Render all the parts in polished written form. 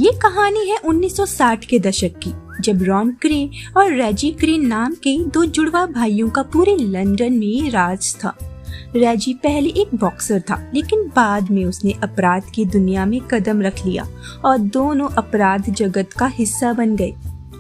ये कहानी है 1960 के दशक की, जब रॉन क्रे और रेजी क्रे नाम के दो जुड़वा भाइयों का पूरे लंदन में राज था। रेजी पहले एक बॉक्सर था, लेकिन बाद में उसने अपराध की दुनिया में कदम रख लिया और दोनों अपराध जगत का हिस्सा बन गए।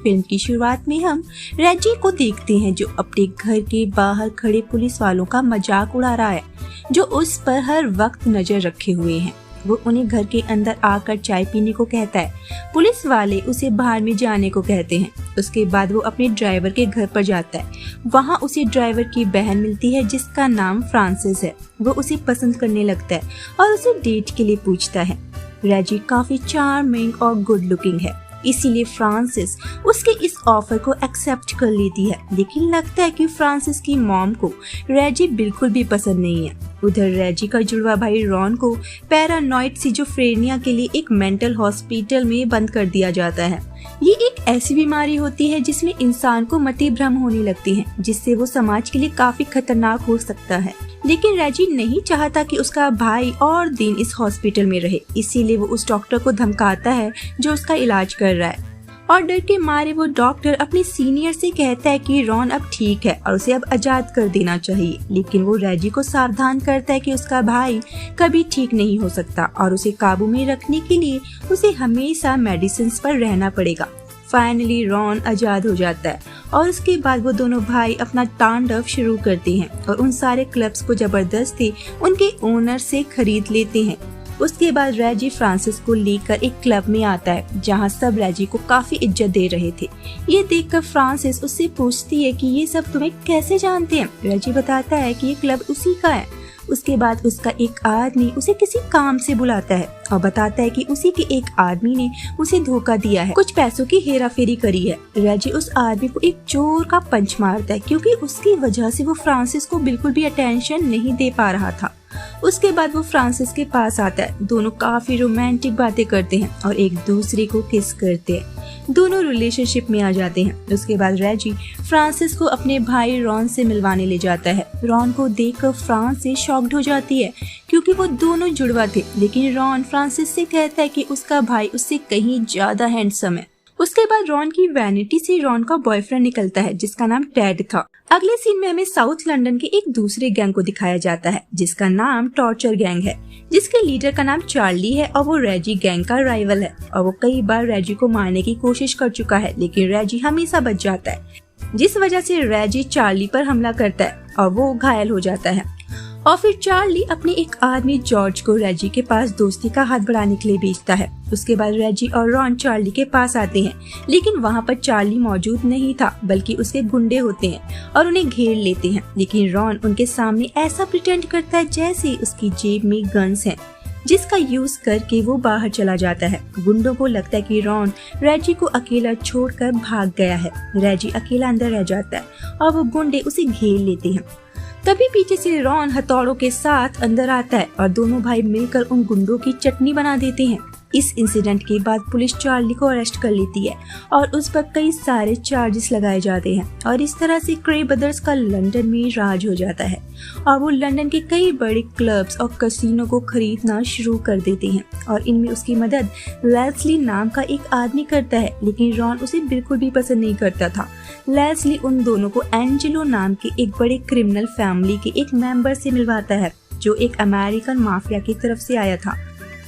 फिल्म की शुरुआत में हम रेजी को देखते हैं, जो अपने घर के बाहर खड़े पुलिस वालों का मजाक उड़ा रहा है, जो उस पर हर वक्त नजर रखे हुए हैं। वो उन्हें घर के अंदर आकर चाय पीने को कहता है। पुलिस वाले उसे बाहर में जाने को कहते हैं। उसके बाद वो अपने ड्राइवर के घर पर जाता है। वहाँ उसे ड्राइवर की बहन मिलती है, जिसका नाम फ्रांसिस है। वो उसे पसंद करने लगता है और उसे डेट के लिए पूछता है। रेजी काफी चार्मिंग और गुड लुकिंग है, इसीलिए फ्रांसिस उसके इस ऑफर को एक्सेप्ट कर लेती है। लेकिन लगता है कि फ्रांसिस की मॉम को रेजी बिल्कुल भी पसंद नहीं है। उधर रेजी का जुड़वा भाई रॉन को पैरानॉइड सिजोफ्रेनिया के लिए एक मेंटल हॉस्पिटल में बंद कर दिया जाता है। ये एक ऐसी बीमारी होती है जिसमें इंसान को मति भ्रम होने लगती है, जिससे वो समाज के लिए काफी खतरनाक हो सकता है। लेकिन रेजी नहीं चाहता कि उसका भाई और दिन इस हॉस्पिटल में रहे, इसीलिए वो उस डॉक्टर को धमकाता है जो उसका इलाज कर रहा है। और डर के मारे वो डॉक्टर अपने सीनियर से कहता है कि रॉन अब ठीक है और उसे अब आजाद कर देना चाहिए। लेकिन वो रेजी को सावधान करता है कि उसका भाई कभी ठीक नहीं हो सकता और उसे काबू में रखने के लिए उसे हमेशा मेडिसिन पर रहना पड़ेगा। फाइनली रॉन आजाद हो जाता है और उसके बाद वो दोनों भाई अपना तांडव शुरू करते हैं और उन सारे क्लब्स को जबरदस्ती उनके ओनर से खरीद लेते हैं। उसके बाद रेजी फ्रांसिस को लेकर एक क्लब में आता है, जहां सब रेजी को काफी इज्जत दे रहे थे। ये देखकर फ्रांसिस उससे पूछती है कि ये सब तुम्हें कैसे जानते हैं। रेजी बताता है कि ये क्लब उसी का है। उसके बाद उसका एक आदमी उसे किसी काम से बुलाता है और बताता है कि उसी के एक आदमी ने उसे धोखा दिया है, कुछ पैसों की हेराफेरी करी है। रेजी उस आदमी को एक जोर का पंच मारता है, क्योंकि उसकी वजह से वो फ्रांसिस को बिल्कुल भी अटेंशन नहीं दे पा रहा था। उसके बाद वो फ्रांसिस के पास आता है। दोनों काफी रोमांटिक बातें करते हैं और एक दूसरे को किस करते हैं। दोनों रिलेशनशिप में आ जाते हैं। उसके बाद रेजी फ्रांसिस को अपने भाई रॉन से मिलवाने ले जाता है। रॉन को देखकर फ्रांसिस शॉक्ड हो जाती है, क्योंकि वो दोनों जुड़वा थे। लेकिन रॉन फ्रांसिस से कहता है कि उसका भाई उससे कहीं ज्यादा हैंडसम है। उसके बाद रॉन की वैनिटी से रॉन का बॉयफ्रेंड निकलता है, जिसका नाम टेड था। अगले सीन में हमें साउथ लंदन के एक दूसरे गैंग को दिखाया जाता है, जिसका नाम टॉर्चर गैंग है, जिसके लीडर का नाम चार्ली है और वो रेजी गैंग का राइवल है। और वो कई बार रेजी को मारने की कोशिश कर चुका है, लेकिन रेजी हमेशा बच जाता है, जिस वजह से रेजी चार्ली पर हमला करता है और वो घायल हो जाता है। और फिर चार्ली अपने एक आदमी जॉर्ज को रेजी के पास दोस्ती का हाथ बढ़ाने के लिए भेजता है। उसके बाद रेजी और रॉन चार्ली के पास आते हैं, लेकिन वहाँ पर चार्ली मौजूद नहीं था, बल्कि उसके गुंडे होते हैं और उन्हें घेर लेते हैं। लेकिन रॉन उनके सामने ऐसा प्रिटेंड करता है जैसे उसकी जेब में गन्स हैं, जिसका यूज करके वो बाहर चला जाता है। गुंडों को लगता है कि रॉन रेजी को अकेला छोड़कर भाग गया है। रेजी अकेला अंदर रह जाता है और वो गुंडे उसे घेर लेते हैं। तभी पीछे से रॉन हथौड़ों के साथ अंदर आता है और दोनों भाई मिलकर उन गुंडों की चटनी बना देते हैं। इस इंसिडेंट के बाद पुलिस चार्ली को अरेस्ट कर लेती है और उस पर कई सारे चार्जेस लगाए जाते हैं। और इस तरह से क्रे ब्रदर्स का लंदन में राज हो जाता है और वो लंदन के कई बड़े क्लब्स और कसिनो को खरीदना शुरू कर देते हैं। और इनमें उसकी मदद लेस्ली नाम का एक आदमी करता है, लेकिन रॉन उसे बिल्कुल भी पसंद नहीं करता था। लेस्ली उन दोनों को एंजेलो नाम के एक बड़े क्रिमिनल फैमिली के एक मेंबर से मिलवाता है, जो एक अमेरिकन माफिया की तरफ से आया था।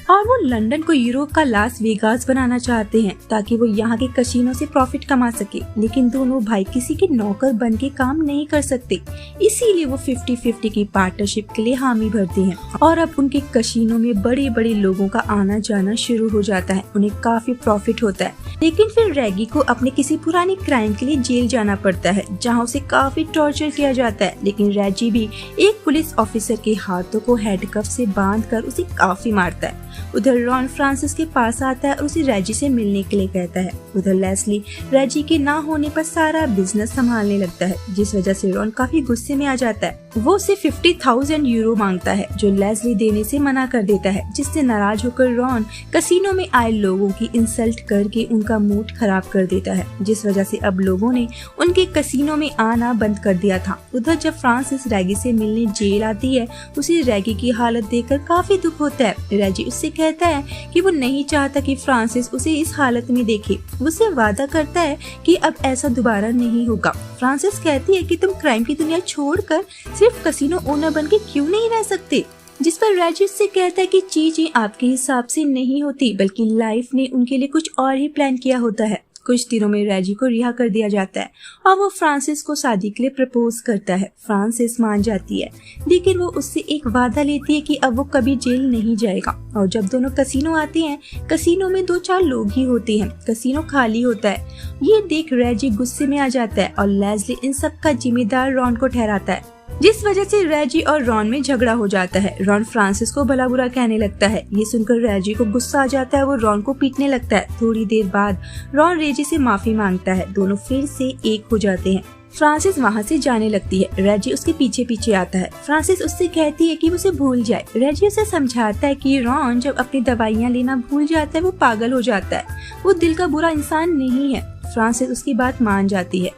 और वो लंदन को यूरोप का लास वेगास बनाना चाहते हैं, ताकि वो यहाँ के कसिनो से प्रॉफिट कमा सके। लेकिन दोनों भाई किसी के नौकर बन के काम नहीं कर सकते, इसीलिए वो 50-50 की पार्टनरशिप के लिए हामी भरते हैं। और अब उनके कसिनो में बड़े बड़े लोगों का आना जाना शुरू हो जाता है। उन्हें काफी प्रॉफिट होता है। लेकिन फिर रेगी को अपने किसी पुराने क्राइम के लिए जेल जाना पड़ता है, जहाँ उसे काफी टॉर्चर किया जाता है। लेकिन रेजी भी एक पुलिस ऑफिसर के हाथों को हैंडकफ से बांधकर उसे काफी मारता है। उधर रॉन फ्रांसिस के पास आता है और उसे रेजी से मिलने के लिए कहता है। उधर लेस्ली रेजी के ना होने पर सारा बिजनेस संभालने लगता है, जिस वजह से रॉन काफी गुस्से में आ जाता है। वो उसे 50,000 यूरो मांगता है, जो लेस्ली देने से मना कर देता है, जिससे नाराज होकर रॉन कसिनो में आए लोगों की इंसल्ट करके उनका मूड खराब कर देता है, जिस वजह से अब लोगों ने उनके कसिनो में आना बंद कर दिया था। उधर जब फ्रांसिस रेगी से मिलने जेल आती है, उसे रेगी की हालत देखकर काफी दुख होता है। रेजी उससे उससे कहता है कि वो नहीं चाहता कि फ्रांसिस उसे इस हालत में देखे। वो उससे वादा करता है कि अब ऐसा दोबारा नहीं होगा। फ्रांसिस कहती है कि तुम क्राइम की दुनिया छोड़कर सिर्फ कसिनो ओनर बन के क्यों नहीं रह सकते, जिस पर रेजी से कहता है कि चीजें आपके हिसाब से नहीं होती, बल्कि लाइफ ने उनके लिए कुछ और ही प्लान किया होता है। कुछ दिनों में रेजी को रिहा कर दिया जाता है और वो फ्रांसिस को शादी के लिए प्रपोज करता है। फ्रांसिस मान जाती है, लेकिन वो उससे एक वादा लेती है कि अब वो कभी जेल नहीं जाएगा। और जब दोनों कसिनो आते हैं, कसिनो में 2-4 लोग ही होते हैं, कसिनो खाली होता है। ये देख रेजी गुस्से में आ जाता है और लेस्ली इन सब का जिम्मेदार रॉन को ठहराता है, जिस वजह से रेजी और रॉन में झगड़ा हो जाता है। रॉन फ्रांसिस को भला बुरा कहने लगता है। ये सुनकर रेजी को गुस्सा आ जाता है, वो रॉन को पीटने लगता है। थोड़ी देर बाद रॉन रेजी से माफी मांगता है, दोनों फिर से एक हो जाते हैं। फ्रांसिस वहाँ से जाने लगती है, रेजी उसके पीछे पीछे आता है। फ्रांसिस उससे कहती है कि वो उसे भूल जाए। रेजी उसे समझाता है कि रॉन जब अपनी दवाइयाँ लेना भूल जाता है वो पागल हो जाता है, वो दिल का बुरा इंसान नहीं है। फ्रांसिस उसकी बात मान जाती है।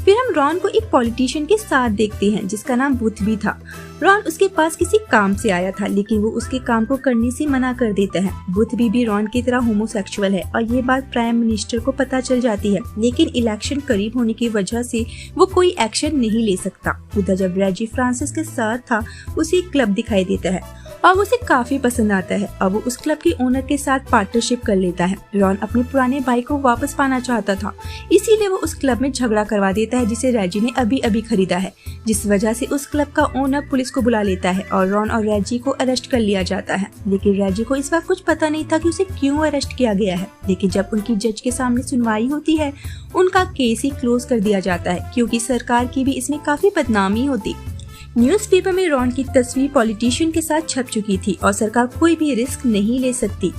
फिर हम रॉन को एक पॉलिटिशियन के साथ देखते हैं जिसका नाम बुथ भी था। रॉन उसके पास किसी काम से आया था, लेकिन वो उसके काम को करने से मना कर देता है। बुथ भी रॉन की तरह होमोसेक्सुअल है और ये बात प्राइम मिनिस्टर को पता चल जाती है, लेकिन इलेक्शन करीब होने की वजह से वो कोई एक्शन नहीं ले सकता। उधर जब रेजी फ्रांसिस के साथ था, उसे एक क्लब दिखाई देता है और उसे काफी पसंद आता है। अब वो उस क्लब के ओनर के साथ पार्टनरशिप कर लेता है। रॉन अपने पुराने भाई को वापस पाना चाहता था, इसीलिए वो उस क्लब में झगड़ा करवा देता है जिसे रेजी ने अभी अभी खरीदा है, जिस वजह से उस क्लब का ओनर पुलिस को बुला लेता है और रॉन और रेजी को अरेस्ट कर लिया जाता है। लेकिन रेजी को इस वक्त कुछ पता नहीं था कि उसे क्यों अरेस्ट किया गया है। लेकिन जब उनकी जज के सामने सुनवाई होती है, उनका केस ही क्लोज कर दिया जाता है, क्योंकि सरकार की भी इसमें काफी बदनामी होती। न्यूज़पेपर में रॉन की तस्वीर पॉलिटिशियन के साथ छप चुकी थी और सरकार कोई भी रिस्क नहीं ले सकती।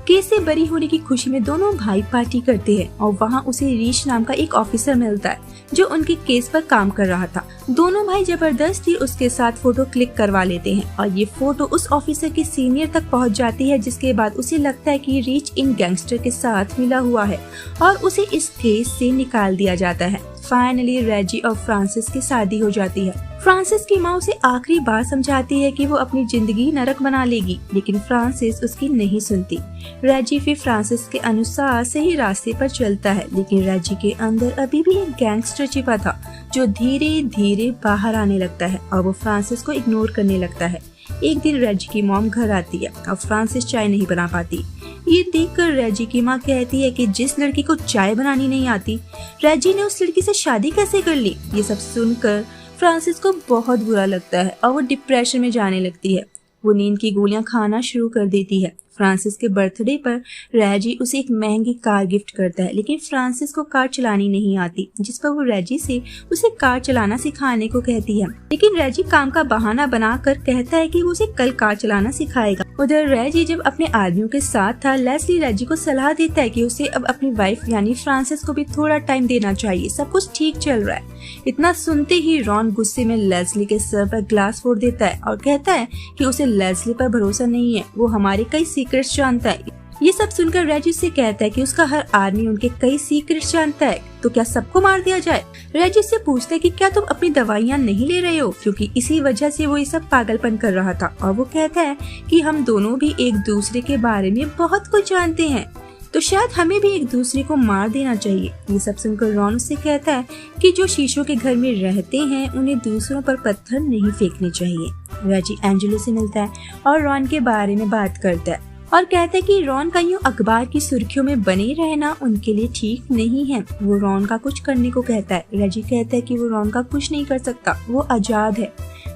केस से बरी होने की खुशी में दोनों भाई पार्टी करते हैं और वहाँ उसे रीच नाम का एक ऑफिसर मिलता है जो उनके केस पर काम कर रहा था। दोनों भाई जबरदस्ती उसके साथ फोटो क्लिक करवा लेते हैं और ये फोटो उस ऑफिसर के सीनियर तक पहुँच जाती है, जिसके बाद उसे लगता है कि रीच इन गैंगस्टर के साथ मिला हुआ है और उसे इस केस से निकाल दिया जाता है। फाइनली रेजी और फ्रांसिस की शादी हो जाती है। फ्रांसिस की माँ उसे आखिरी बार समझाती है कि वो अपनी जिंदगी नरक बना लेगी, लेकिन फ्रांसिस उसकी नहीं सुनती। रेजी फिर फ्रांसिस के अनुसार सही रास्ते पर चलता है, लेकिन रेजी के अंदर अभी भी एक गैंगस्टर छिपा था जो धीरे धीरे बाहर आने लगता है और वो फ्रांसिस को इग्नोर करने लगता है। एक दिन रेजी की मॉम घर आती है और फ्रांसिस चाय नहीं बना पाती। ये देखकर रेजी की माँ कहती है कि जिस लड़की को चाय बनानी नहीं आती, रेजी ने उस लड़की से शादी कैसे कर ली। ये सब सुनकर फ्रांसिस को बहुत बुरा लगता है और वो डिप्रेशन में जाने लगती है। वो नींद की गोलियां खाना शुरू कर देती है। फ्रांसिस के बर्थडे पर रेजी उसे एक महंगी कार गिफ्ट करता है, लेकिन फ्रांसिस को कार चलानी नहीं आती, जिस पर वो रेजी से उसे कार चलाना सिखाने को कहती है। लेकिन रेजी काम का बहाना बनाकर कहता है कि वो उसे कल कार चलाना सिखाएगा। उधर रेजी जब अपने आदमियों के साथ था, लेस्ली रेजी को सलाह देता है कि उसे अब अपनी वाइफ यानी फ्रांसिस को भी थोड़ा टाइम देना चाहिए, सब कुछ ठीक चल रहा है। इतना सुनते ही रॉन गुस्से में लेस्ली के सर पर ग्लास फोड़ देता है और कहता है कि उसे लेस्ली पर भरोसा नहीं है, वो हमारे कई सीक्रेट्स जानता है। ये सब सुनकर रेजी से कहता है कि उसका हर आदमी उनके कई सीक्रेट्स जानता है, तो क्या सबको मार दिया जाए। रेजी से पूछता है कि क्या तुम अपनी दवाइयाँ नहीं ले रहे हो, क्योंकि इसी वजह से वो ये सब पागलपन कर रहा था। और वो कहता है कि हम दोनों भी एक दूसरे के बारे में बहुत कुछ जानते हैं, तो शायद हमें भी एक दूसरे को मार देना चाहिए। ये सब सुनकर रॉन उससे कहता है कि जो शीशों के घर में रहते हैं उन्हें दूसरों पर पत्थर नहीं फेंकने चाहिए। रेजी एंजेलो से मिलता है और रॉन के बारे में बात करता है और कहता है कि रॉन का यूं अखबार की सुर्खियों में बने रहना उनके लिए ठीक नहीं है। वो रॉन का कुछ करने को कहता है। रेजी कहता है कि वो रॉन का कुछ नहीं कर सकता, वो आजाद है।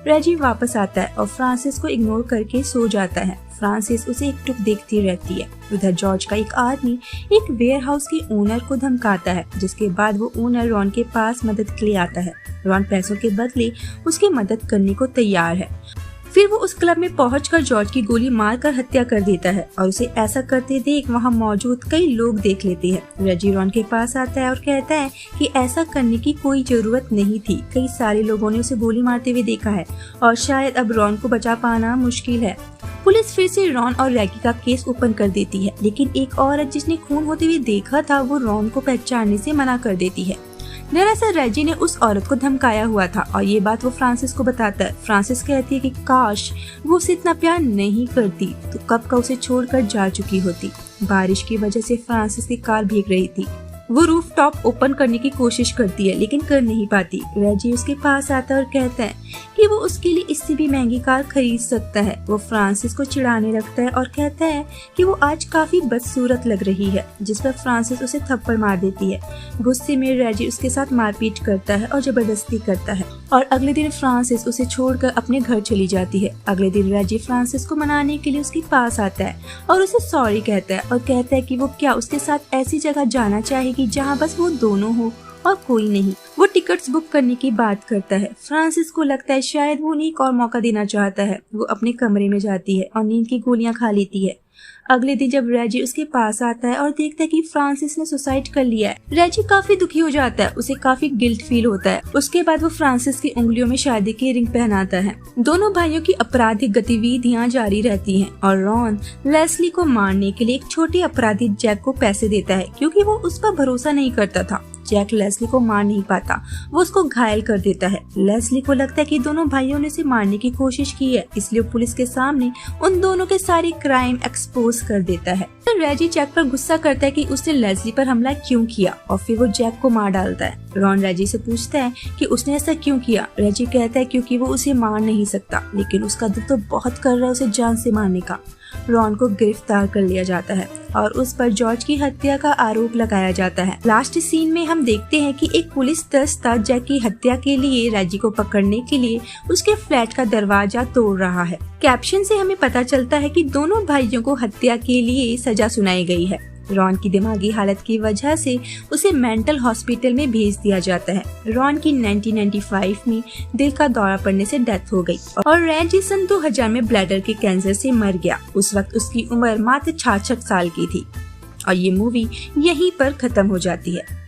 रेजी वापस आता है और फ्रांसिस को इग्नोर करके सो जाता है। फ्रांसिस उसे एकटुक देखती रहती है। उधर जॉर्ज का एक आदमी एक वेयर हाउस के ओनर को धमकाता है, जिसके बाद वो ओनर रॉन के पास मदद के लिए आता है। रॉन पैसों के बदले उसकी मदद करने को तैयार है। फिर वो उस क्लब में पहुंचकर जॉर्ज की गोली मारकर हत्या कर देता है और उसे ऐसा करते देख वहां मौजूद कई लोग देख लेते हैं। रेजी रॉन के पास आता है और कहता है कि ऐसा करने की कोई जरूरत नहीं थी, कई सारे लोगों ने उसे गोली मारते हुए देखा है और शायद अब रॉन को बचा पाना मुश्किल है। पुलिस फिर से रॉन और रेगी का केस ओपन कर देती है, लेकिन एक औरत जिसने खून होते हुए देखा था वो रॉन को पहचानने से मना कर देती है। दरअसल रेजी ने उस औरत को धमकाया हुआ था और ये बात वो फ्रांसिस को बताता है। फ्रांसिस कहती है कि काश वो उसे इतना प्यार नहीं करती तो कब का उसे छोड़कर जा चुकी होती। बारिश की वजह से फ्रांसिस की कार भीग रही थी। वो रूफ टॉप ओपन करने की कोशिश करती है लेकिन कर नहीं पाती। रेजी उसके पास आता है और कहता है कि वो उसके लिए इससे भी महंगी कार खरीद सकता है। वो फ्रांसिस को चिढ़ाने लगता है और कहता है कि वो आज काफी बदसूरत लग रही है, जिस पर फ्रांसिस उसे थप्पड़ मार देती है। गुस्से में रेजी उसके साथ मारपीट करता है और जबरदस्ती करता है और अगले दिन फ्रांसिस उसे छोड़कर अपने घर चली जाती है। अगले दिन रेजी फ्रांसिस को मनाने के लिए उसके पास आता है और उसे सॉरी कहता है और कहता है कि वो क्या उसके साथ ऐसी जगह जाना चाहेगी जहाँ बस वो दोनों हो और कोई नहीं। वो टिकट्स बुक करने की बात करता है। फ्रांसिस को लगता है शायद वो उन्हें एक और मौका देना चाहता है। वो अपने कमरे में जाती है और नींद की गोलियां खा लेती है। अगले दिन जब रेजी उसके पास आता है और देखता है कि फ्रांसिस ने सुसाइड कर लिया है, रेजी काफी दुखी हो जाता है। उसे काफी गिल्ट फील होता है। उसके बाद वो फ्रांसिस की उंगलियों में शादी की रिंग पहनाता है। दोनों भाइयों की आपराधिक गतिविधियां जारी रहती हैं और रॉन लेस्ली को मारने के लिए एक छोटे अपराधी जैक को पैसे देता है क्योंकि वो उस पर भरोसा नहीं करता था। जैक लेस्ली को मार नहीं पाता, वो उसको घायल कर देता है। लेस्ली को लगता है कि दोनों भाइयों ने उसे मारने की कोशिश की है, इसलिए पुलिस के सामने उन दोनों के सारे क्राइम एक्सपोज कर देता है। तो रेजी जैक पर गुस्सा करता है कि उसने लेस्ली पर हमला क्यों किया और फिर वो जैक को मार डालता है। रॉन रेजी से पूछता है कि उसने ऐसा क्यों किया। रेजी कहता है क्योंकि वो उसे मार नहीं सकता, लेकिन उसका दिल तो बहुत कर रहा है उसे जान से मारने का। रॉन को गिरफ्तार कर लिया जाता है और उस पर जॉर्ज की हत्या का आरोप लगाया जाता है। लास्ट सीन में हम देखते हैं कि एक पुलिस दस्ता जैक की हत्या के लिए रेजी को पकड़ने के लिए उसके फ्लैट का दरवाजा तोड़ रहा है। कैप्शन से हमें पता चलता है कि दोनों भाइयों को हत्या के लिए सजा सुनाई गई है। रॉन की दिमागी हालत की वजह से उसे मेंटल हॉस्पिटल में भेज दिया जाता है। रॉन की 1995 में दिल का दौरा पड़ने से डेथ हो गई और रेजी सन 2000 में ब्लैडर के कैंसर से मर गया। उस वक्त उसकी उम्र मात्र 66 साल की थी और ये मूवी यहीं पर खत्म हो जाती है।